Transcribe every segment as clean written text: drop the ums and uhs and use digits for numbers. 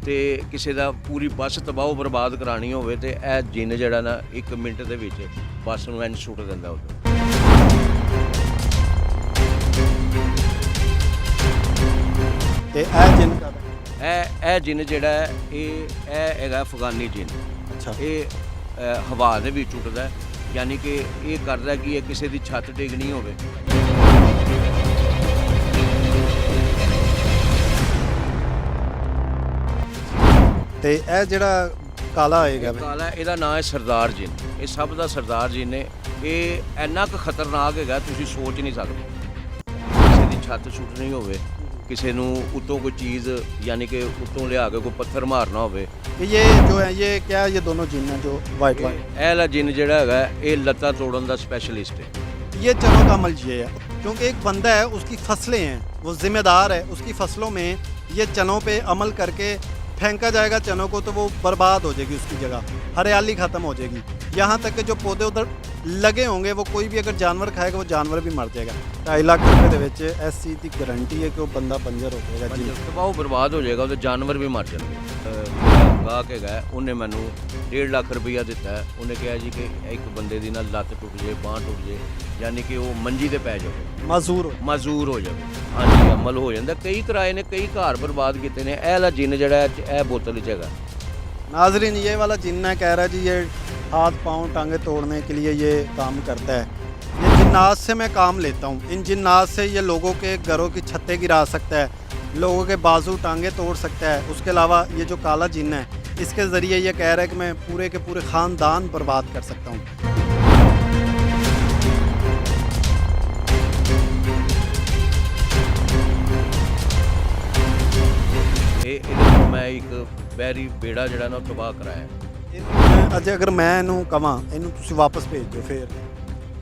ਤੇ ਕਿਸੇ ਦਾ ਪੂਰੀ ਬੱਸ ਤਬਾਹ ਬਰਬਾਦ ਕਰਾਣੀ ਹੋਵੇ ਤੇ ਇਹ ਜਿੰਨ ਜਿਹੜਾ ਨਾ 1 ਮਿੰਟ ਦੇ ਵਿੱਚ ਬੱਸ ਨੂੰ ਇੰਝ ਸੁੱਟ ਦਿੰਦਾ ਉਦੋਂ। ਤੇ ਇਹ ਜਿੰਨ ਦਾ ਇਹ ਜਿੰਨ ਜਿਹੜਾ ਹੈ ਇਹ ਹੈਗਾ ਅਫਗਾਨੀ ਜਿੰਨ। ਅੱਛਾ, ਇਹ ਹਵਾ ਦੇ ਵਿੱਚ ਉੱਡਦਾ ਹੈ, ਯਾਨੀ ਕਿ ਇਹ ਕਰਦਾ ਕਿ ਇਹ ਕਿਸੇ ਦੀ ਛੱਤ ਡਿੱਗਣੀ ਹੋਵੇ। ਤੇ ਇਹ ਜਿਹੜਾ ਕਾਲਾ ਹੋਏਗਾ ਇਹ ਕਾਲਾ ਇਹਦਾ ਨਾਮ ਹੈ ਸਰਦਾਰ ਜਿੰਨ। ਇਹ ਸਭ ਦਾ ਸਰਦਾਰ ਜਿੰਨ ਹੈ। ਇਹ ਇੰਨਾ ਕੁ ਖਤਰਨਾਕ ਹੈਗਾ ਤੁਸੀਂ ਸੋਚ ਨਹੀਂ ਸਕਦੇ। ਕਿਸੇ ਦੀ ਛੱਤ ਸੁੱਟਣੀ ਹੋਵੇ, ਕਿਸੇ ਨੂੰ ਉੱਤੋਂ ਕੋਈ ਚੀਜ਼ ਯਾਨੀ ਕਿ ਉੱਤੋਂ ਲਿਆ ਕੇ ਕੋਈ ਪੱਥਰ ਮਾਰਨਾ ਹੋਵੇ। ये जो है ये क्या है, ये दोनों जिन हैं जो वाइट वाइट, ਇਹ ਵਾਲਾ ਜਿੰਨ ਜਿਹੜਾ ਹੈਗਾ ਇਹ ਲੱਤਾਂ ਤੋੜਨ ਦਾ ਸਪੈਸ਼ਲਿਸਟ ਹੈ। ये चनों का अमल ये है क्योंकि एक बंदा है उसकी फसलें हैं, वो जिम्मेदार है, उसकी फसलों में ये चनों पे अमल करके फेंका जाएगा चनों को, तो वो बर्बाद हो जाएगी, उसकी जगह हरियाली ख़त्म हो जाएगी। यहाँ तक कि जो पौधे उधर लगे होंगे वो कोई भी अगर जानवर खाएगा वो जानवर भी मर जाएगा। 2.5 लाख रुपए ਦੇ ਵਿੱਚ ਇਸ ਚੀਜ਼ ਦੀ ਗਾਰੰਟੀ ਹੈ ਕਿ ਉਹ ਬੰਦਾ ਬੰਜਰ ਹੋ ਜਾਏਗਾ। ਜੀ ਤਬਾਹ ਬਰਬਾਦ ਹੋ ਜਾਏਗਾ, ਉਹਦੇ ਜਾਨਵਰ ਵੀ ਮਰ ਜਾਣਗੇ। ਗਾਹਕ ਹੈਗਾ ਉਹਨੇ ਮੈਨੂੰ 1.5 ਲੱਖ ਰੁਪਈਆ ਦਿੱਤਾ। ਉਹਨੇ ਕਿਹਾ ਜੀ ਕਿ ਇੱਕ ਬੰਦੇ ਦੀ ਨਾ ਲੱਤ ਟੁੱਟ ਜੇ, ਬਾਂਹ ਟੁੱਟ ਜੇ, ਯਾਨੀ ਕਿ ਉਹ ਮੰਜੀ ਤੇ ਪੈ ਜਾਵੇ, ਮਾਜ਼ੂਰ ਹੋ ਜਾਵੇ। ਹਾਂਜੀ, ਅਮਲ ਹੋ ਜਾਂਦਾ। ਕਈ ਕਿਰਾਏ ਨੇ, ਕਈ ਘਰ ਬਰਬਾਦ ਕੀਤੇ ਨੇ। ਇਹ ਵਾਲਾ ਜਿੰਨ ਜਿਹੜਾ ਇਹ ਬੋਤਲ ਵਿੱਚ ਹੈਗਾ। नाजरीन, ये वाला जिन्न है, कह रहा है जी ये हाथ पाँव टांगे तोड़ने के लिए ये काम करता है। ये जिन्नात से मैं काम लेता हूँ। इन जिन्नात से ये लोगों के घरों की छतें गिरा सकता है, लोगों के बाजू टांगे तोड़ सकता है। उसके अलावा ये जो काला जिन्न है, इसके ज़रिए ये कह रहा है कि मैं पूरे के पूरे ख़ानदान बर्बाद कर सकता हूँ। मैं एक बैरी बेड़ा जड़ा ना तबाह कराया। अजय अगर मैं इनू कवां इनू तुसीं वापस भेज दो, फिर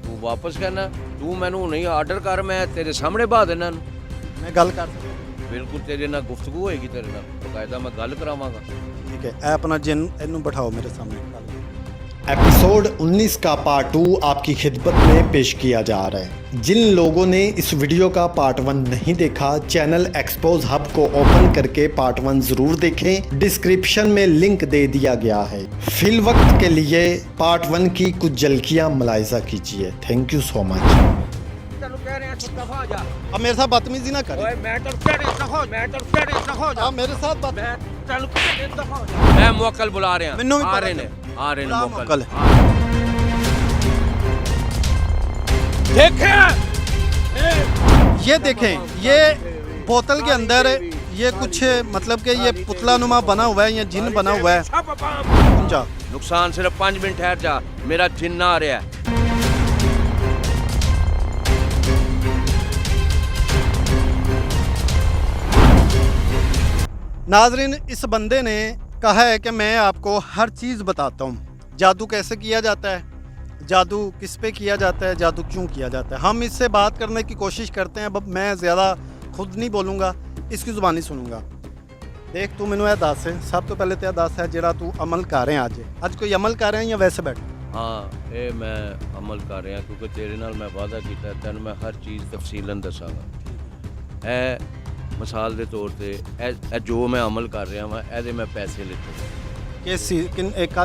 तू वापस कहना, तू मैनू नहीं आर्डर कर, मैं तेरे सामने बहा देना। मैं गल कर सकदा? बिल्कुल, तेरे नाल गुफ्तगू होएगी, तेरे नाल बकायदा मैं गल करावांगा। ठीक है, ए अपना जिन इनू बैठाओ मेरे सामने। एपिसोड 19 का पार्ट 2 आपकी खिदमत में पेश किया जा रहा है। जिन लोगों ने इस वीडियो का पार्ट 1 नहीं देखा, चैनल एक्सपोज हब को ओपन करके पार्ट 1 ज़रूर देखें। डिस्क्रिप्शन में लिंक दे दिया गया है। फिल वक्त के लिए पार्ट 1 की कुछ झलकियां मुलाहिजा कीजिए। Thank you so much. अब मेरे साथ बदतमीजी ना करें। मेरे साथ मैं मुवक्किल बुला रहे हैं, मैनू भी आ पता रहे ने, आ रहे ने मुवक्किल। ये देखें, ये बोतल के अंदर ये कुछ मतलब कि ये पुतला नुमा बना हुआ है, ये जिन बना हुआ है। समझा? नुकसान सिर्फ 5 मिनट ठहर जा, मेरा जिन्न आ रहा है। नाजरीन, इस बंदे ने कहा है कि मैं आपको हर चीज़ बताता हूँ। जादू कैसे किया जाता है, जादू किस पे किया जाता है, जादू क्यों किया जाता है। हम इससे बात करने की कोशिश करते हैं। अब मैं ज़्यादा खुद नहीं बोलूँगा, इसकी ज़ुबानी सुनूंगा। देख, तू मैनू दस, सब तो पहले तो दस है जरा तू अमल कर रहे हैं। अज कोई अमल कर रहे हैं या वैसे बैठे? हाँ, ये मैं अमल कर रहा क्योंकि तेरे नाल मैं वादा किया, तेन मैं हर चीज़ तफसीलन दसांगा। ए मिसाल के तौर पर जो मैं अमल कर रहा वा, ए मैं पैसे लिते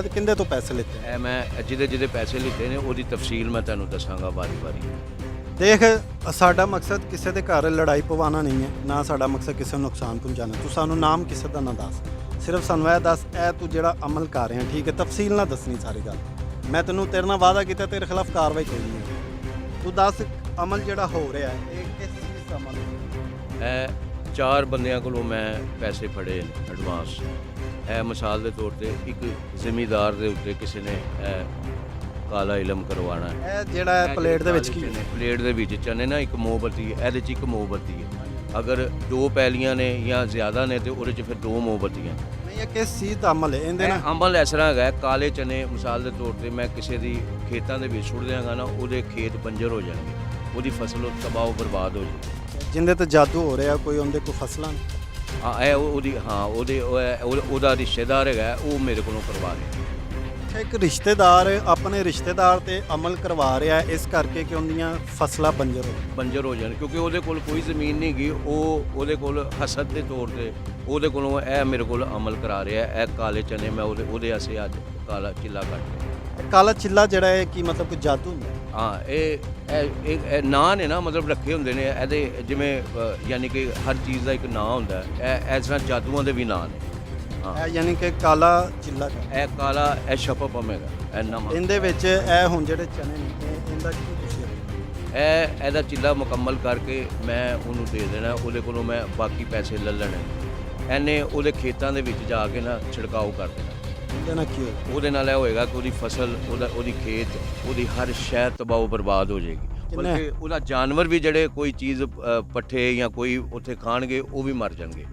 किंदे तो पैसे लेते हैं? मैं जिदे पैसे लिते ने ओदी तफसील मैं तेनों दसांगा बारी बारी। देख, साडा मकसद किसी के घर लड़ाई पवाना नहीं है, ना साडा मकसद किसी को नुकसान पहुँचाना। तू सानू नाम किसी का ना दस, सिर्फ सानू यह दस ए तू जो अमल कर रहे हैं, ठीक है, तफसील ना दसनी सारी गल। मैं तेनों तेरे नाल वादा किया, तेरे खिलाफ कार्रवाई कोई नहीं है। तू दस अमल जो हो रहा है किस चीज़ का अमल है? 4 बंदियां कोलों मैं पैसे फड़े एडवांस। है मिसाल के तौर पर एक जिमीदार के उत्ते किसी ने काला इलम करवाना है। ਜਿਹੜਾ ਪਲੇਟ ਦੇ ਵਿੱਚ ਕੀ ਹੈ? ਪਲੇਟ ਦੇ ਵਿੱਚ ਚਨੇ ਨਾ ਇੱਕ ਮੋਮਬੱਤੀ ਹੈ, ਇਹਦੇ 'ਚ ਇੱਕ ਮੋਮਬੱਤੀ ਹੈ। ਅਗਰ 2 ਪੈਲੀਆਂ ਨੇ ਜਾਂ ਜ਼ਿਆਦਾ ਨੇ ਤੇ ਉਹਦੇ 'ਚ ਫਿਰ 2 ਮੋਮਬੱਤੀਆਂ। ਨਹੀਂ, ਇਹ ਕਿਸ ਚੀਜ਼ ਦਾ ਅਮਲ ਹੈ ਇਹਦੇ ਨਾਲ? ਅਮਲ ਇਸ ਤਰ੍ਹਾਂ ਹੈਗਾ, ਕਾਲੇ ਚਨੇ ਮਿਸਾਲ ਦੇ ਤੌਰ ਤੇ ਮੈਂ ਕਿਸੇ ਦੀ ਖੇਤਾਂ ਦੇ ਵਿੱਚ ਸੁੱਟ ਦਿਆਂਗਾ ਨਾ, ਉਹਦੇ ਖੇਤ ਬੰਜਰ ਹੋ ਜਾਣਗੇ, ਉਹਦੀ ਫਸਲ ਤਬਾਹ ਬਰਬਾਦ ਹੋ ਜਾਏਗੀ। ਜਿੰਦੇ ਤੇ ਜਾਦੂ ਹੋ ਰਿਹਾ, ਕੋਈ ਉਹਦੇ ਕੋਈ ਫਸਲਾਂ ਹਾਂ, ਇਹ ਉਹਦੀ, ਹਾਂ ਉਹਦਾ ਰਿਸ਼ਤੇਦਾਰ ਹੈਗਾ, ਉਹ ਮੇਰੇ ਕੋਲੋਂ ਕਰਵਾ ਰਿਹਾ। ਅੱਛਾ, ਇੱਕ ਰਿਸ਼ਤੇਦਾਰ ਆਪਣੇ ਰਿਸ਼ਤੇਦਾਰ ਤੇ ਅਮਲ ਕਰਵਾ ਰਿਹਾ ਇਸ ਕਰਕੇ ਕਿ ਉਹਦੀਆਂ ਫਸਲਾਂ ਬੰਜਰ ਹੋ ਜਾਣ, ਕਿਉਂਕਿ ਉਹਦੇ ਕੋਲ ਕੋਈ ਜ਼ਮੀਨ ਨਹੀਂ ਗਈ। ਉਹਦੇ ਕੋਲ ਹਸਦ ਦੇ ਤੌਰ ਤੇ ਉਹਦੇ ਕੋਲੋਂ ਇਹ ਮੇਰੇ ਕੋਲ ਅਮਲ ਕਰਾ ਰਿਹਾ। ਇਹ ਕਾਲੇ ਚਨੇ ਮੈਂ ਉਹਦੇ ਆਸੇ ਅੱਜ ਕਾਲਾ ਚਿੱਲਾ ਕੱਟ। ਕਾਲਾ ਚਿੱਲਾ ਜਿਹੜਾ ਹੈ ਕੀ ਮਤਲਬ ਕੋਈ ਜਾਦੂ ਹੁੰਦਾ? ਹਾਂ, ਇਹ ਨਾਂ ਨੇ ਨਾ, ਮਤਲਬ ਰੱਖੇ ਹੁੰਦੇ ਨੇ ਇਹਦੇ, ਜਿਵੇਂ ਯਾਨੀ ਕਿ ਹਰ ਚੀਜ਼ ਦਾ ਇੱਕ ਨਾਂ ਹੁੰਦਾ। ਇਹ ਇਸ ਤਰ੍ਹਾਂ ਜਾਦੂਆਂ ਦੇ ਵੀ ਨਾਂ ਨੇ। ਹਾਂ, ਇਹ ਯਾਨੀ ਕਿ ਕਾਲਾ ਚਿੱਲਾ ਇਹ ਕਾਲਾ, ਇਹ ਛਪਪਮ ਹੈਗਾ, ਇਹ ਨਵਾਂ। ਇਹਦੇ ਵਿੱਚ ਇਹ ਹੁਣ ਜਿਹੜੇ ਚਨੇ ਨੇ ਇਹਦਾ ਕੀ ਤੁਸੀਂ ਇਹਦਾ ਚਿੱਲਾ ਮੁਕੰਮਲ ਕਰਕੇ ਮੈਂ ਉਹਨੂੰ ਦੇ ਦੇਣਾ। ਉਹਦੇ ਕੋਲੋਂ ਮੈਂ ਬਾਕੀ ਪੈਸੇ ਲੈ ਲੈਣੇ। ਇਹਨੇ ਉਹਦੇ ਖੇਤਾਂ ਦੇ ਵਿੱਚ ਜਾ ਕੇ ਨਾ ਛਿੜਕਾਓ ਕਰ ਦੇਣਾ। ਇਹਦੇ ਨਾਲ ਕੀ ਹੋਏਗਾ? ਉਹਦੇ ਨਾਲ ਇਹ ਹੋਏਗਾ ਕਿ ਉਹਦੀ ਫਸਲ, ਉਹਦੀ ਖੇਤ, ਉਹਦੀ ਹਰ ਸ਼ੈ ਤਬਾਹ ਬਰਬਾਦ ਹੋ ਜਾਏਗੀ। ਬਲਕਿ ਉਹਦਾ ਜਾਨਵਰ ਵੀ ਜਿਹੜੇ ਕੋਈ ਚੀਜ਼ ਪੱਠੇ ਜਾਂ ਕੋਈ ਉੱਥੇ ਖਾਣਗੇ ਉਹ ਵੀ ਮਰ ਜਾਣਗੇ।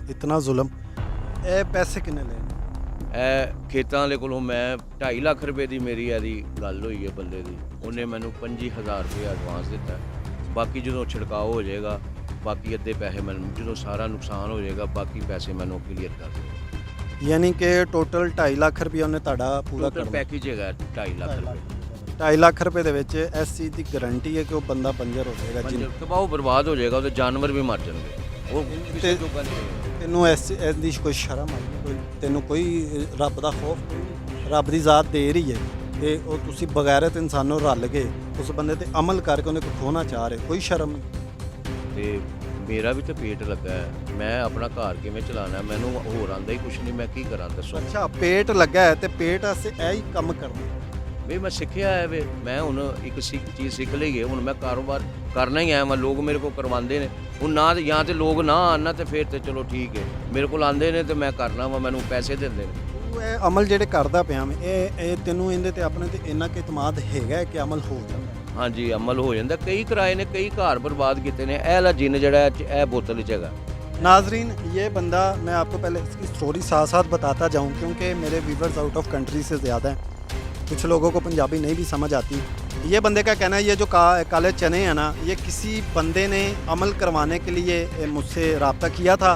ਇਤਨਾ ਜ਼ੁਲਮ। ਇਹ ਪੈਸੇ ਕਿੰਨੇ ਲਏ? ਇਹ ਖੇਤਾਂ ਵਾਲੇ ਕੋਲੋਂ ਮੈਂ 2.5 ਲੱਖ ਰੁਪਏ ਦੀ ਮੇਰੀ ਇਹਦੀ ਗੱਲ ਹੋਈ ਹੈ ਬੰਦੇ ਦੀ। ਉਹਨੇ ਮੈਨੂੰ 25,000 ਰੁਪਏ ਐਡਵਾਂਸ ਦਿੱਤਾ। ਬਾਕੀ ਜਦੋਂ ਛਿੜਕਾਓ ਹੋ ਜਾਏਗਾ, ਬਾਕੀ ਅੱਧੇ ਪੈਸੇ ਮੈਨੂੰ, ਜਦੋਂ ਸਾਰਾ ਨੁਕਸਾਨ ਹੋ ਜਾਏਗਾ, ਬਾਕੀ ਪੈਸੇ ਮੈਨੂੰ ਕਲੀਅਰ ਕਰ ਦੇਣਗੇ। ਯਾਨੀ ਕਿ ਟੋਟਲ 2.5 ਲੱਖ ਰੁਪਏ ਉਹਨੇ ਤੁਹਾਡਾ ਪੂਰਾ ਟੋਟਲ ਪੈਕੇਜ ਹੈਗਾ 2.5 ਲੱਖ ਰੁਪਏ। 2.5 ਲੱਖ ਰੁਪਏ ਦੇ ਵਿੱਚ ਇਸ ਚੀਜ਼ ਦੀ ਗਾਰੰਟੀ ਹੈ ਕਿ ਉਹ ਬੰਦਾ ਬੰਜਰ ਹੋ ਜਾਏਗਾ। ਤਬਾਹ ਬਰਬਾਦ ਹੋ ਜਾਏਗਾ, ਉਹਦੇ ਜਾਨਵਰ ਵੀ ਮਰ ਜਾਣਗੇ। ਉਹ ਕਿਸੇ ਜੋਗਾ ਨਹੀਂ। ਤੈਨੂੰ ਇਸ ਦੀ ਕੋਈ ਸ਼ਰਮ ਆਈ? ਤੈਨੂੰ ਕੋਈ ਰੱਬ ਦਾ ਖੌਫ ਕੋਈ? ਰੱਬ ਦੀ ਜ਼ਾਤ ਦੇ ਰਹੀ ਹੈ ਤੇ ਉਹ ਤੁਸੀਂ ਬਗੈਰਤ ਇਨਸਾਨੋਂ ਰਲ ਕੇ ਉਸ ਬੰਦੇ ਤੇ ਅਮਲ ਕਰਕੇ ਉਹਨੇ ਕੋ ਖੋਣਾ ਚਾਹ ਰਹੇ, ਕੋਈ ਸ਼ਰਮ ਨਹੀਂ? ਤੇ ਮੇਰਾ ਵੀ ਤਾਂ ਪੇਟ ਲੱਗਾ ਹੈ, ਮੈਂ ਆਪਣਾ ਘਰ ਕਿਵੇਂ ਚਲਾਉਣਾ? ਮੈਨੂੰ ਹੋਰ ਆਉਂਦਾ ਹੀ ਕੁਛ ਨਹੀਂ, ਮੈਂ ਕੀ ਕਰਾਂ ਦੱਸੋ? ਅੱਛਾ, ਪੇਟ ਲੱਗਾ ਹੈ ਤੇ ਪੇਟ ਵਾਸਤੇ ਇਹ ਹੀ ਕੰਮ ਕਰਨਾ? ਵੀ ਮੈਂ ਸਿੱਖਿਆ ਹੈ ਵੇ, ਮੈਂ ਹੁਣ ਇੱਕ ਚੀਜ਼ ਸਿੱਖ ਲਈ ਹੈ, ਹੁਣ ਮੈਂ ਕਾਰੋਬਾਰ ਕਰਨਾ ਹੀ ਆਇਆ। ਮੈਂ ਲੋਕ ਮੇਰੇ ਕੋਲ ਕਰਵਾਉਂਦੇ ਨੇ, ਹੁਣ ਨਾ ਜਾਂ ਤੇ ਲੋਕ ਨਾ ਆਉਣ ਨਾ ਤੇ ਫਿਰ ਤੇ ਚਲੋ ਠੀਕ ਹੈ, ਮੇਰੇ ਕੋਲ ਆਉਂਦੇ ਨੇ ਤੇ ਮੈਂ ਕਰਨਾ ਵਾ, ਮੈਨੂੰ ਪੈਸੇ ਦਿੰਦੇ ਨੇ। ਤੂੰ ਇਹ ਅਮਲ ਜਿਹੜੇ ਕਰਦਾ ਪਿਆ ਮੈਂ ਇਹ ਤੈਨੂੰ ਇਹਦੇ ਤੇ ਆਪਣੇ ਤੇ ਇੰਨਾ ਕਿ ਇਤਮਾਦ ਹੈਗਾ ਕਿ ਅਮਲ ਹੋ ਜਾਂਦਾ? ਹਾਂਜੀ, ਅਮਲ ਹੋ ਜਾਂਦਾ। ਕਈ ਕਿਰਾਏ ਨੇ, ਕਈ ਘਰ ਬਰਬਾਦ ਕੀਤੇ ਨੇ। ਇਹ ਵਾਲਾ ਜਿੰਨ ਜਿਹੜਾ ਇਹ ਬੋਤਲ 'ਚ ਹੈਗਾ। नाजरीन, ये बंदा, मैं आपको पहले इसकी स्टोरी साथ साथ बताता जाऊं क्योंकि मेरे व्यूवर्स आउट ऑफ कंट्री से ज़्यादा हैं, कुछ लोगों को पंजाबी नहीं भी समझ आती। ये बंदे का कहना है ये जो काले चने हैं ना, ये किसी बंदे ने अमल करवाने के लिए मुझसे रब्ता किया था,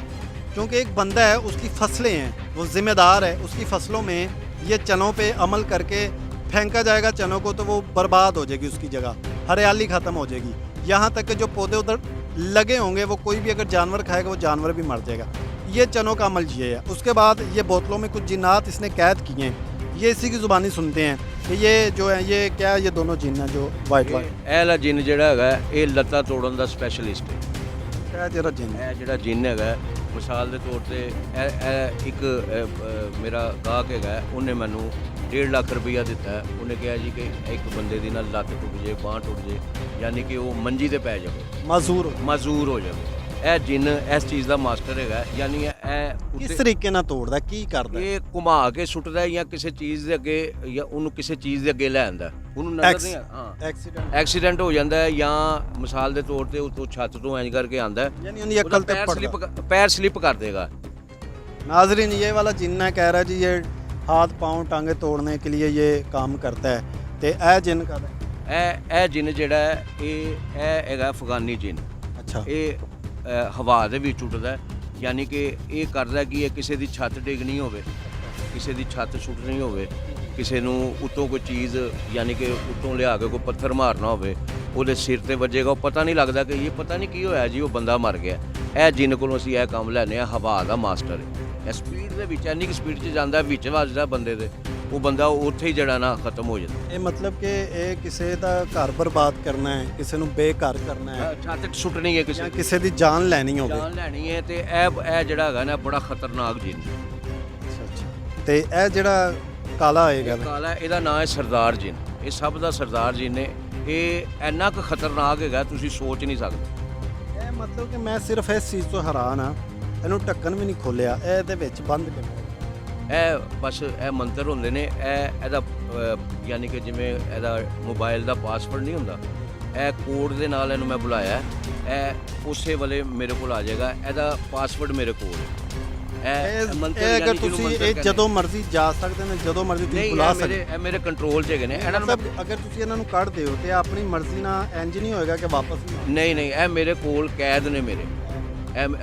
क्योंकि एक बंदा है, उसकी फसलें हैं, वो ज़िम्मेदार है, उसकी फसलों में ये चनों पे अमल करके फेंका जाएगा चनों को, तो वो बर्बाद हो जाएगी, उसकी जगह हरियाली ख़त्म हो जाएगी। यहाँ तक कि जो पौधे उधर लगे होंगे वो कोई भी अगर जानवर खाएगा वो जानवर भी मर जाएगा। ये चनों का अमल ये है। उसके बाद ये बोतलों में कुछ जिन्नात इसने कैद किए हैं, ये इसी की ज़ुबानी सुनते हैं कि ये जो है ये क्या है, ये दोनों जिन्न हैं जो वाइट ਇਹ ਵਾਲਾ ਜਿੰਨ ਜਿਹੜਾ ਹੈਗਾ ਇਹ ਲੱਤਾਂ ਤੋੜਨ ਦਾ ਸਪੈਸ਼ਲਿਸਟ ਹੈ। क्या जरा जिन्न? ਇਹ ਜਿਹੜਾ ਜਿੰਨ ਹੈਗਾ, ਮਿਸਾਲ ਦੇ ਤੌਰ ਤੇ ਇਹ ਇੱਕ ਮੇਰਾ ਗਾਹਕ ਹੈਗਾ, ਉਹਨੇ ਮੈਨੂੰ 1.5 ਲੱਖ ਰੁਪਈਆ ਦਿੱਤਾ ਹੈ। ਉਹਨੇ ਕਿਹਾ ਜੀ ਕਿ ਇੱਕ ਬੰਦੇ ਦੀ ਨਾ ਲੱਤ ਟੁੱਟ ਜੇ, ਬਾਂਹ ਟੁੱਟ ਜੇ, ਯਾਨੀ ਕਿ ਉਹ ਮੰਜੀ ਤੇ ਪੈ ਜਾਵੇ, ਮਾਜ਼ੂਰ ਹੋ ਜਾਵੇ। ਇਹ ਜਿੰਨ ਇਸ ਚੀਜ਼ ਦਾ ਮਾਸਟਰ ਹੈਗਾ, ਯਾਨੀ ਇਹ ਕਿਸ ਤਰੀਕੇ ਨਾਲ ਤੋੜਦਾ, ਕੀ ਕਰਦਾ? ਇਹ ਘੁਮਾ ਕੇ ਸੁੱਟਦਾ ਜਾਂ ਕਿਸੇ ਚੀਜ਼ ਦੇ ਅੱਗੇ, ਜਾਂ ਉਹਨੂੰ ਕਿਸੇ ਚੀਜ਼ ਦੇ ਅੱਗੇ ਲੈ ਆਂਦਾ, ਉਹਨੂੰ ਨਜ਼ਰ ਨਹੀਂ। ਹਾਂ, ਐਕਸੀਡੈਂਟ ਹੋ ਜਾਂਦਾ ਹੈ, ਜਾਂ ਮਿਸਾਲ ਦੇ ਤੌਰ ਤੇ ਉਤੋਂ ਛੱਤ ਤੋਂ ਇੰਜ ਕਰਕੇ ਆਂਦਾ, यानी उनकी अकल पे ਪੈਰ ਸਲਿਪ ਕਰ ਦੇਗਾ। नाजरीन, ये वाला जिन्न कह रहा है जी ये हाथ पाँव टांगे तोड़ने के लिए ये काम करता है, तो यह जिन्न का ਇਹ ਜਿੰਨ ਜਿਹੜਾ ਹੈ ਇਹ ਹੈਗਾ ਅਫਗਾਨੀ ਜਿੰਨ। अच्छा, ਇਹ ਹਵਾ ਦੇ ਵਿੱਚ ਉੱਡਦਾ ਹੈ, ਯਾਨੀ ਕਿ ਇਹ ਕਰਦਾ ਕਿ ਇਹ ਕਿਸੇ ਦੀ ਛੱਤ ਡਿੱਗਣੀ ਹੋਵੇ, ਕਿਸੇ ਦੀ ਛੱਤ ਸੁੱਟਣੀ ਹੋਵੇ, ਕਿਸੇ ਨੂੰ ਉੱਤੋਂ ਕੋਈ ਚੀਜ਼, ਯਾਨੀ ਕਿ ਉੱਤੋਂ ਲਿਆ ਕੇ ਕੋਈ ਪੱਥਰ ਮਾਰਨਾ ਹੋਵੇ, ਉਹਦੇ ਸਿਰ ਤੇ ਵੱਜੇਗਾ, ਉਹ ਪਤਾ ਨਹੀਂ ਲੱਗਦਾ ਕਿ ਇਹ ਪਤਾ ਨਹੀਂ ਕੀ ਹੋਇਆ ਜੀ, ਉਹ ਬੰਦਾ ਮਰ ਗਿਆ। ਇਹ ਜਿੰਨ ਕੋਲੋਂ ਅਸੀਂ ਇਹ ਕੰਮ ਲੈਂਦੇ ਹਾਂ। ਹਵਾ ਦਾ ਮਾਸਟਰ ਹੈ। ਇਹ ਸਪੀਡ ਦੇ ਵਿੱਚ ਇੰਨੀ ਕਿ ਸਪੀਡ 'ਚ ਜਾਂਦਾ, ਵਿੱਚ ਵੱਜਦਾ ਬੰਦੇ ਦੇ, ਉਹ ਬੰਦਾ ਉੱਥੇ ਹੀ ਜਿਹੜਾ ਨਾ ਖਤਮ ਹੋ ਜਾਂਦਾ। ਇਹ ਮਤਲਬ ਕਿ ਇਹ ਕਿਸੇ ਦਾ ਘਰ ਬਰਬਾਦ ਕਰਨਾ ਹੈ, ਕਿਸੇ ਨੂੰ ਬੇਘਰ ਕਰਨਾ ਹੈ, ਛੱਤ ਸੁੱਟਣੀ ਹੈ, ਜਾਂ ਕਿਸੇ ਦੀ ਜਾਨ ਲੈਣੀ ਹੋਵੇ, ਜਾਨ ਲੈਣੀ ਹੈ, ਤੇ ਇਹ ਜਿਹੜਾ ਹੈਗਾ ਨਾ ਬੜਾ ਖਤਰਨਾਕ ਜਿੰਨ। ਅੱਛਾ। ਤੇ ਇਹ ਜਿਹੜਾ ਕਾਲਾ ਹੋਏਗਾ, ਕਾਲਾ, ਇਹਦਾ ਨਾਮ ਹੈ ਸਰਦਾਰ ਜਿੰਨ। ਇਹ ਸਭ ਦਾ ਸਰਦਾਰ ਜਿੰਨ ਹੈ। ਇਹ ਇੰਨਾ ਕੁ ਖਤਰਨਾਕ ਹੈਗਾ ਤੁਸੀਂ ਸੋਚ ਨਹੀਂ ਸਕਦੇ। ਇਹ ਮਤਲਬ ਕਿ ਮੈਂ ਸਿਰਫ ਇਸ ਚੀਜ਼ ਤੋਂ ਹੈਰਾਨ ਆ, ਇਹਨੂੰ ਢੱਕਣ ਵੀ ਨਹੀਂ ਖੋਲਿਆ, ਇਹਦੇ ਵਿੱਚ ਬੰਦ ਕਿਵੇਂ? ਇਹ ਬਸ ਇਹ ਮੰਤਰ ਹੁੰਦੇ ਨੇ। ਇਹਦਾ ਯਾਨੀ ਕਿ ਜਿਵੇਂ ਇਹਦਾ ਮੋਬਾਈਲ ਦਾ ਪਾਸਵਰਡ ਨਹੀਂ ਹੁੰਦਾ, ਇਹ ਕੋਡ ਦੇ ਨਾਲ ਇਹਨੂੰ ਮੈਂ ਬੁਲਾਇਆ, ਇਹ ਉਸੇ ਵੇਲੇ ਮੇਰੇ ਕੋਲ ਆ ਜਾਏਗਾ। ਇਹਦਾ ਪਾਸਵਰਡ ਮੇਰੇ ਕੋਲ ਹੈ। ਇਹ ਮੰਤਰ ਇਹ ਅਗਰ ਤੁਸੀਂ ਇਹ ਜਦੋਂ ਮਰਜ਼ੀ ਜਾ ਸਕਦੇ ਨੇ, ਜਦੋਂ ਮਰਜ਼ੀ ਤੁਸੀਂ ਬੁਲਾ ਸਕਦੇ। ਇਹ ਮੇਰੇ ਕੰਟਰੋਲ 'ਚ ਹੈਗੇ ਨੇ। ਇਹਨਾਂ ਨੂੰ ਅਗਰ ਤੁਸੀਂ ਇਹਨਾਂ ਨੂੰ ਕੱਢ ਦਿਓ ਤੇ ਆਪਣੀ ਮਰਜ਼ੀ ਨਾਲ ਇੰਜ ਨਹੀਂ ਹੋਏਗਾ ਕਿ ਵਾਪਸ ਨਹੀਂ, ਇਹ ਮੇਰੇ ਕੋਲ ਕੈਦ ਨੇ।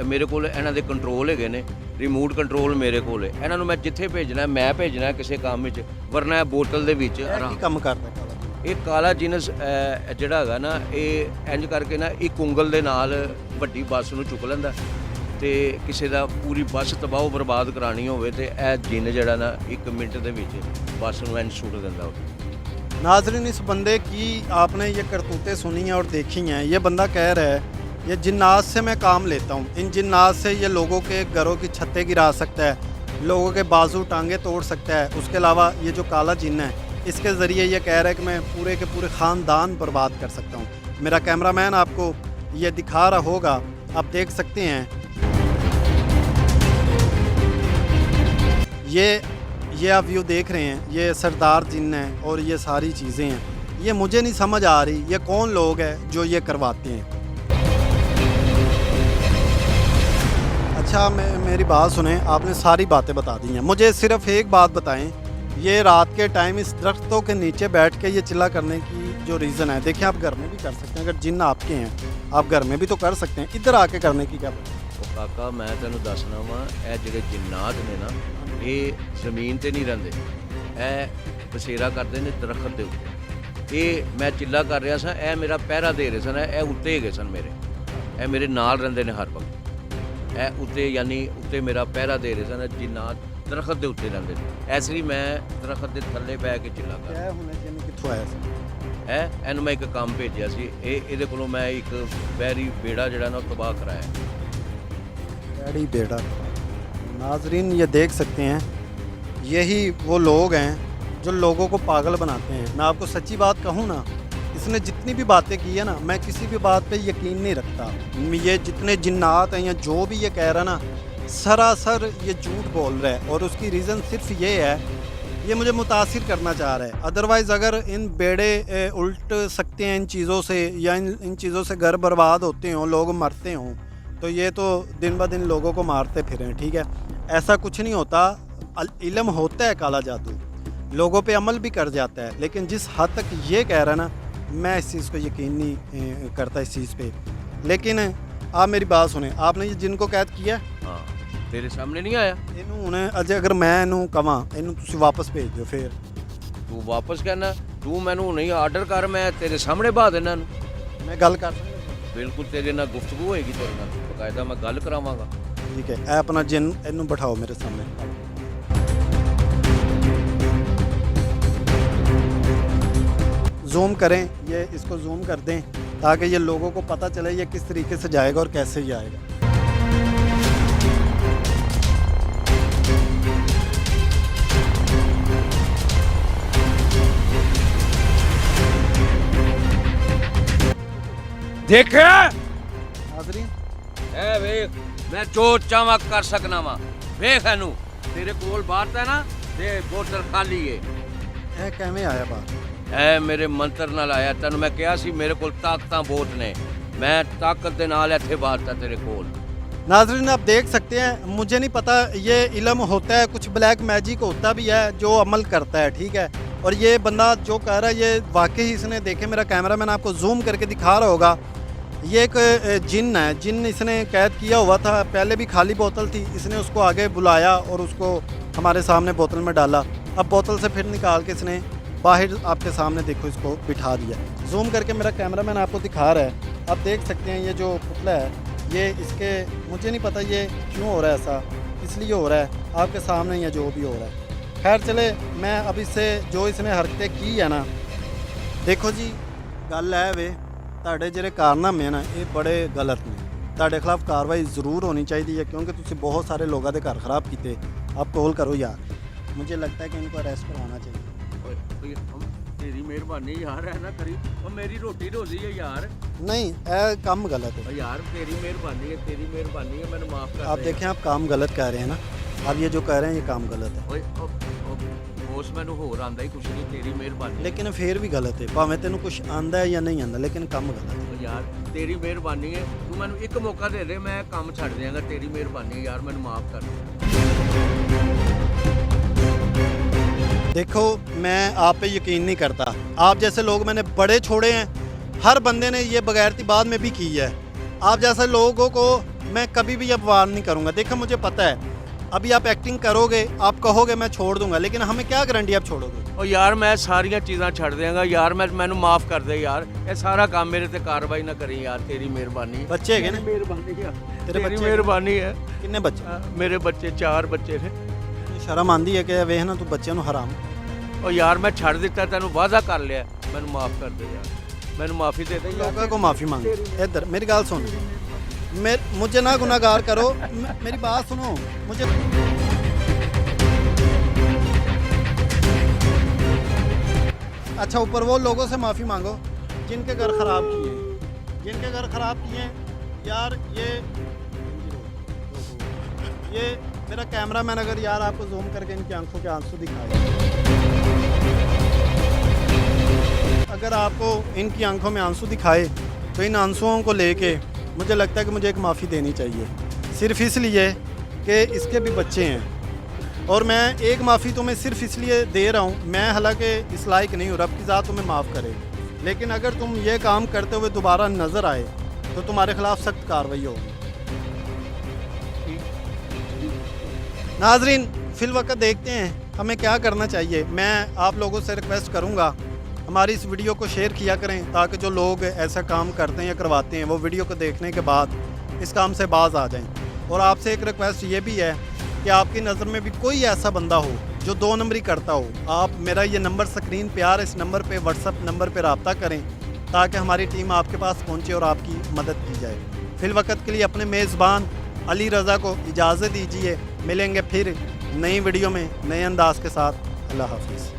ਮੇਰੇ ਕੋਲ ਇਹਨਾਂ ਦੇ ਕੰਟਰੋਲ ਹੈਗੇ ਨੇ। ਰਿਮੋਟ ਕੰਟਰੋਲ ਮੇਰੇ ਕੋਲ ਹੈ। ਇਹਨਾਂ ਨੂੰ ਮੈਂ ਜਿੱਥੇ ਭੇਜਣਾ ਮੈਂ ਭੇਜਣਾ ਕਿਸੇ ਕੰਮ ਵਿੱਚ, ਵਰਨਾ ਇਹ ਬੋਤਲ ਦੇ ਵਿੱਚ ਇਹ ਕੀ ਕੰਮ ਕਰਦਾ ਕਾਲਾ ਜੀ? ਇਹ ਕਾਲਾ ਜਿਨਸ ਜਿਹੜਾ ਹੈਗਾ ਨਾ, ਇਹ ਇੰਜ ਕਰਕੇ ਨਾ ਇੱਕ ਉਂਗਲ ਦੇ ਨਾਲ ਵੱਡੀ ਬੱਸ ਨੂੰ ਚੁੱਕ ਲੈਂਦਾ, ਤੇ ਕਿਸੇ ਦਾ ਪੂਰੀ ਬੱਸ ਤਬਾਹ ਬਰਬਾਦ ਕਰਾਣੀ ਹੋਵੇ ਤੇ ਇਹ ਜਿੰਨ ਜਿਹੜਾ ਨਾ 1 ਮਿੰਟ ਦੇ ਵਿੱਚ ਬੱਸ ਨੂੰ ਇੰਜ ਸੁੱਟ ਦਿੰਦਾ। नाजरीन, इस बंदे की आपने ये करतूतें सुनी हैं और देखी हैं। ये बंदा कह रहा है ये जिन्नात से मैं काम लेता हूँ, इन जिन्नात से ये लोगों के घरों की छतें गिरा सकता है, लोगों के बाजू टांगे तोड़ सकता है। उसके अलावा ये जो काला जिन्न है, इसके ज़रिए ये कह रहा है कि मैं पूरे के पूरे ख़ानदान बर्बाद कर सकता हूँ। मेरा कैमरामैन आपको ये दिखा रहा होगा, आप देख सकते हैं। ये आप व्यू देख रहे हैं, ये सरदार जिन्न है और ये सारी चीज़ें हैं। ये मुझे नहीं समझ आ रही ये कौन लोग हैं जो ये करवाते हैं। अच्छा, मेरी बात सुने, आपने सारी बातें बता दी हैं, मुझे सिर्फ एक बात बताएं, ये रात के टाइम इस दरख्तों के नीचे बैठ के ये चिल्ला करने की जो रीज़न है, देखिए आप घर में भी कर सकते हैं, अगर जिन्न आपके हैं आप घर में भी तो कर सकते हैं, इधर आके करने की क्या बात है? ਕਾਕਾ ਮੈਂ ਤੈਨੂੰ ਦੱਸਣਾ ਵਾ, ਇਹ ਜਿਹੜੇ ਜਿੰਨਾਤ ਨੇ ਨਾ, ਇਹ ਜ਼ਮੀਨ ਤੇ ਨਹੀਂ ਰਹਿੰਦੇ, ਇਹ ਬਸੇਰਾ ਕਰਦੇ ਨੇ ਦਰਖਤ ਦੇ ਉੱਤੇ। ਇਹ ਮੈਂ ਚਿੱਲਾ ਕਰ ਰਿਹਾ ਸਾਂ, ਇਹ ਮੇਰਾ ਪਹਿਰਾ ਦੇ ਰਹੇ ਸਨ, ਇਹ ਉੱਤੇ ਹੈਗੇ ਸਨ ਮੇਰੇ, ਇਹ ਮੇਰੇ ਨਾਲ ਰਹਿੰਦੇ ਨੇ ਹਰ ਵਕਤ, ਇਹ ਉੱਤੇ ਯਾਨੀ ਉੱਤੇ ਮੇਰਾ ਪਹਿਰਾ ਦੇ ਰਹੇ ਸਨ। ਜਿੰਨਾਤ ਦਰਖਤ ਦੇ ਉੱਤੇ ਰਹਿੰਦੇ ਨੇ, ਇਸ ਲਈ ਮੈਂ ਦਰਖਤ ਦੇ ਥੱਲੇ ਬਹਿ ਕੇ ਚਿੱਲਾ ਕਰ ਰਿਹਾ। ਹੁਣੇ ਜਿੰਨ ਕਿੱਥੋਂ ਆਇਆ ਸੀ? ਇਹਨੂੰ ਮੈਂ ਇੱਕ ਕੰਮ ਭੇਜਿਆ ਸੀ, ਇਹਦੇ ਕੋਲੋਂ ਮੈਂ ਇੱਕ ਬਹਿਰੀ ਬੇੜਾ ਜਿਹੜਾ ਨਾ ਉਹ ਤਬਾਹ ਕਰਾਇਆ। बड़ी बेड़ा। नाजरीन, ये देख सकते हैं, यही वो लोग हैं जो लोगों को पागल बनाते हैं। मैं आपको सच्ची बात कहूँ ना, इसने जितनी भी बातें की है ना, मैं किसी भी बात पे यकीन नहीं रखता। ये जितने जिन्नात हैं या जो भी ये कह रहा है ना, सरासर ये झूठ बोल रहा है, और उसकी रीज़न सिर्फ ये है, ये मुझे मुतासिर करना चाह रहा है। अदरवाइज़ अगर इन बेड़े उल्ट सकते हैं इन चीज़ों से, या इन चीज़ों से घर बर्बाद होते हों, लोग मरते हों, तो ये तो दिन ब दिन लोगों को मारते फिरें। ठीक है, ऐसा कुछ नहीं होता। इल्म होता है काला जादू, लोगों पे अमल भी कर जाता है, लेकिन जिस हद तक ये कह रहा है ना, मैं इस चीज़ को यकीन नहीं करता इस चीज़ पे। लेकिन आप मेरी बात सुने, आपने ये जिनको कैद किया, हाँ तेरे सामने नहीं आया, ਇਹਨੂੰ ਹੁਣ ਅਜੇ ਅਗਰ ਮੈਂ ਇਹਨੂੰ ਕਵਾਂ ਇਹਨੂੰ ਤੁਸੀਂ ਵਾਪਸ ਭੇਜ ਦਿਓ, ਫਿਰ ਤੂੰ ਵਾਪਸ ਕਹਿਣਾ, ਤੂੰ ਮੈਨੂੰ ਨਹੀਂ ਆਰਡਰ ਕਰ, ਮੈਂ ਤੇਰੇ ਸਾਹਮਣੇ ਬਾਹ ਦੇਣਾ ਇਹਨੂੰ। ਮੈਂ ਗੱਲ ਕਰ ਸਕਦਾ? ਬਿਲਕੁਲ ਤੇਰੇ ਨਾਲ ਗੁਫ਼ਤਗੂ ਹੋਏਗੀ, ਤੇਰੇ ਨਾਲ ਬਕਾਇਦਾ ਮੈਂ ਗੱਲ ਕਰਾਵਾਂਗਾ। ठीक है, ਇਹ अपना जिन ਇਹਨੂੰ ਬਿਠਾਓ मेरे सामने। जूम करें, ये इसको जूम कर दें ताकि ये लोगों को पता चले ये किस तरीके से जाएगा और कैसे जाएगा। ਦੇਖਿਆ नाज़रीन, ਐ ਵੇਖ, ਮੈਂ ਜੋ ਚਾਹਾਂ ਕਰ ਸਕਣਾ ਵਾ, ਵੇਖ ਇਹਨੂੰ, ਤੇਰੇ ਕੋਲ ਬਾਤ ਹੈ ਨਾ, ਤੇ ਬੋਤਲ ਖਾਲੀ ਏ। ਇਹ ਕਿਵੇਂ ਆਇਆ ਬਾਹਰ? ਐ ਮੇਰੇ ਮੰਤਰ ਨਾਲ ਆਇਆ, ਤੈਨੂੰ ਮੈਂ ਕਿਹਾ ਸੀ ਮੇਰੇ ਕੋਲ ਤਾਕਤਾਂ ਬਹੁਤ ਨੇ, ਮੈਂ ਤਾਕਤ ਦੇ ਨਾਲ ਇੱਥੇ ਬਾਤ ਹੈ ਤੇਰੇ ਕੋਲ। नाज़रीन, आप देख सकते हैं, मुझे नहीं पता ये इल्म होता है, कुछ ब्लैक मैजिक होता भी है जो अमल करता है। ठीक है, और ये बंदा जो कह रहा है ये वाकई इसने, देखे मेरा कैमरामैन आपको जूम करके दिखा रहा होगा, ये एक जिन्न है, जिन्न इसने कैद किया हुआ था। पहले भी खाली बोतल थी, इसने उसको आगे बुलाया और उसको हमारे सामने बोतल में डाला। अब बोतल से फिर निकाल के इसने बाहर आपके सामने देखो इसको बिठा दिया। जूम करके मेरा कैमरामैन आपको दिखा रहा है, आप देख सकते हैं ये जो पुतला है, ये इसके, मुझे नहीं पता ये क्यों हो रहा है ऐसा, इसलिए हो रहा है, आपके सामने ही है जो भी हो रहा है। खैर चले, मैं अब इससे जो इसने हरकतें की है ना, देखो जी गल है वे, ਤੁਹਾਡੇ ਜਿਹੜੇ ਕਾਰਨਾਮੇ ਨਾ ਇਹ ਬੜੇ ਗਲਤ ਨੇ, ਤੁਹਾਡੇ ਖਿਲਾਫ ਕਾਰਵਾਈ ਜ਼ਰੂਰ ਹੋਣੀ ਚਾਹੀਦੀ ਹੈ, क्योंकि ਤੁਸੀਂ बहुत सारे लोगों के घर ख़राब किए। आप कॉल करो यार, मुझे लगता है कि इनको अरेस्ट करवाना चाहिए। तेरी मेहरबानी यार, है ना करी, और मेरी रोटी रोजी है यार। नहीं, ये काम गलत है यार, तेरी मेहरबानी है, तेरी मेहरबानी है, मैंने माफ कर। आप देखें, आप काम गलत कह रहे हैं ना, आप ये जो कह रहे हैं ये काम गलत है। ਉਸ ਮੈਨੂੰ ਹੋਰ ਆਂਦਾ ਹੀ ਕੁਛ ਨਹੀਂ, ਤੇਰੀ ਮਿਹਰਬਾਨੀ। लेकिन फिर भी गलत है, भावें तेन कुछ आंदा है या नहीं आंदा, लेकिन काम गलत है। ਯਾਰ ਤੇਰੀ ਮਿਹਰਬਾਨੀ ਹੈ, ਤੂੰ ਮੈਨੂੰ ਇੱਕ ਮੌਕਾ ਦੇ ਦੇ, ਮੈਂ ਕੰਮ ਛੱਡ ਦਿਆਂਗਾ, ਤੇਰੀ ਮਿਹਰਬਾਨੀ ਯਾਰ, ਮੈਨੂੰ ਮਾਫ ਕਰ। देखो, मैं आप पे यकीन नहीं करता, आप जैसे लोग मैंने बड़े छोड़े हैं, हर बंदे ने ये बगैरती बाद में भी की है। आप जैसे लोगों को मैं कभी भी अब वार नहीं करूँगा। देखो, मुझे पता है अभी आप एक्टिंग करोगे, आप कहोगे मैं छोड़ दूंगा, लेकिन हमें क्या गारंटी आप छोड़ोगे? ਉਹ ਯਾਰ ਮੈਂ ਸਾਰੀਆਂ ਚੀਜ਼ਾਂ ਛੱਡ ਦਿਆਂਗਾ ਯਾਰ, ਮੈਨੂੰ ਮਾਫ ਕਰ ਦੇ ਯਾਰ, ਇਹ ਸਾਰਾ ਕੰਮ ਮੇਰੇ ਤੇ ਕਾਰਵਾਈ ਨਾ ਕਰੀ ਯਾਰ, ਤੇਰੀ ਮਿਹਰਬਾਨੀ। ਬੱਚੇ ਹੈਗੇ ਨੇ? ਮਿਹਰਬਾਨੀ ਆ, ਤੇਰੇ ਤੇਰੀ ਬੱਚੇ? ਮਿਹਰਬਾਨੀ ਹੈ। ਕਿੰਨੇ ਬੱਚੇ? ਮੇਰੇ ਬੱਚੇ 4 ਬੱਚੇ ਨੇ। ਸ਼ਰਮ ਆਂਦੀ ਹੈ ਕਿ ਵੇਖ ਨਾ ਤੂੰ ਬੱਚਿਆਂ ਨੂੰ ਹਰਾਮ। ਉਹ ਯਾਰ ਮੈਂ ਛੱਡ ਦਿੱਤਾ, ਤੈਨੂੰ ਵਾਅਦਾ ਕਰ ਲਿਆ, ਮੈਨੂੰ ਮਾਫ ਕਰ ਦੇ ਯਾਰ, ਮੈਨੂੰ ਮਾਫੀ ਦੇ ਦੇ ਯਾਰ। लोगों को माफ़ी मांग। इधर मेरी गाल सुन, मुझे ना गुनाहगार करो, मेरी बात सुनो। मुझे अच्छा, ऊपर वो लोगों से माफ़ी मांगो जिनके घर ख़राब किए, जिनके घर ख़राब किए यार। ये मेरा कैमरामैन अगर यार आपको जूम करके इनकी आंखों के आंसू दिखाए, अगर आपको इनकी आंखों में आंसू दिखाए तो इन आंसुओं को लेके मुझे लगता है कि मुझे एक माफ़ी देनी चाहिए, सिर्फ इसलिए कि इसके भी बच्चे हैं। और मैं एक माफ़ी तुम्हें सिर्फ इसलिए दे रहा हूँ, मैं हालांकि इस लायक नहीं हूँ, रब की ज़ात तुम्हें माफ़ करे, लेकिन अगर तुम ये काम करते हुए दोबारा नज़र आए तो तुम्हारे ख़िलाफ़ सख्त कार्रवाई होगी। नाजरीन, फिलवक़्त देखते हैं हमें क्या करना चाहिए। मैं आप लोगों से रिक्वेस्ट करूँगा, हमारी इस वीडियो को शेयर किया करें, ताकि जो लोग ऐसा काम करते हैं या करवाते हैं वो वीडियो को देखने के बाद इस काम से बाज आ जाएं। और आपसे एक रिक्वेस्ट ये भी है कि आपकी नज़र में भी कोई ऐसा बंदा हो जो 2 नंबरी करता हो, आप मेरा ये नंबर स्क्रीन पे आ रहा है, इस नंबर पे व्हाट्सअप नंबर पे रब्ता करें, ताकि हमारी टीम आपके पास पहुँचे और आपकी मदद की जाए। फिलवक़्त के लिए अपने मेज़बान अली रज़ा को इजाज़त दीजिए, मिलेंगे फिर नई वीडियो में नए अंदाज के साथ। अल्लाह हाफिज़।